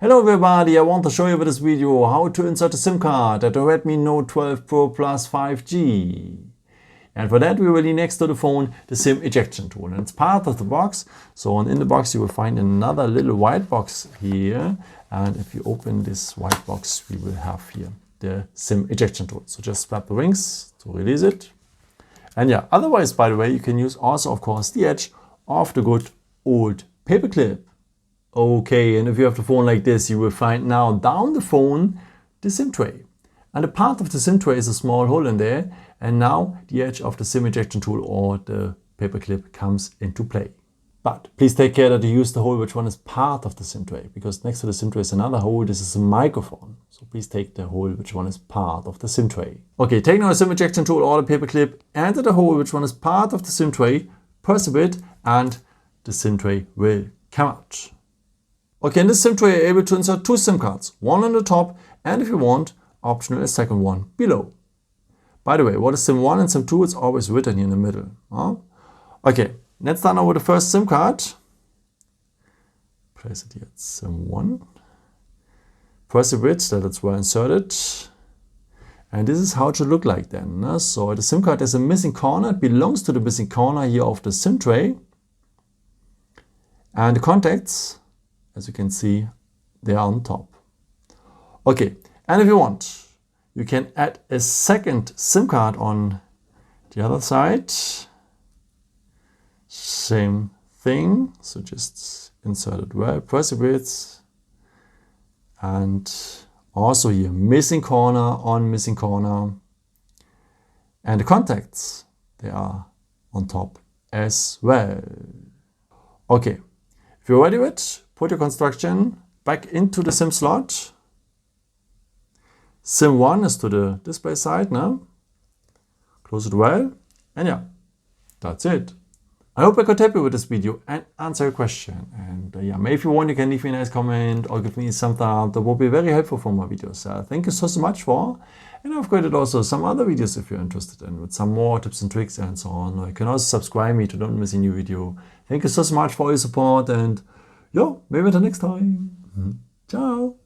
Hello everybody, I want to show you with this video how to insert a SIM card at the Redmi Note 12 Pro Plus 5G. And for that we will need next to the phone the SIM ejection tool, and it's part of the box. So in the box you will find another little white box here, and if you open this white box we will have here the SIM ejection tool. So just flap the rings to release it. And yeah, otherwise, by the way, you can use also of course the edge of the good old paperclip. Okay, and if you have the phone like this, you will find now down the phone the SIM tray. And a part of the SIM tray is a small hole in there, and now the edge of the SIM ejection tool or the paperclip comes into play. But please take care that you use the hole which one is part of the SIM tray, because next to the SIM tray is another hole. This is a microphone. So please take the hole which one is part of the SIM tray. Okay, take now the SIM ejection tool or the paperclip, enter the hole which one is part of the SIM tray, press a bit, and the SIM tray will come out. Okay, in this SIM tray you're able to insert two SIM cards, one on the top and if you want, optional a second one below. By the way, what is SIM 1 and SIM 2? It's always written here in the middle. Okay, let's start now with the first SIM card. Place it here at SIM 1. Press a bit that it's well inserted. And this is how it should look like then. So the SIM card has a missing corner. It belongs to the missing corner here of the SIM tray. And the contacts, as you can see, they are on top. Okay, and if you want, you can add a second SIM card on the other side. Same thing, so just insert it well, press a bit. And also here, missing corner on missing corner. And the contacts, they are on top as well. Okay, if you're ready with it, put your construction back into the SIM slot. SIM 1 is to the display side now. Close it well. And yeah, that's it. I hope I could help you with this video and answer your question. And yeah, maybe if you want, you can leave me a nice comment or give me some thumbs up. That will be very helpful for my videos. Thank you so much for. And I've created also some other videos if you're interested in, with some more tips and tricks and so on. You can also subscribe me to don't miss a new video. Thank you so much for your support, and yeah, maybe until next time. Ciao.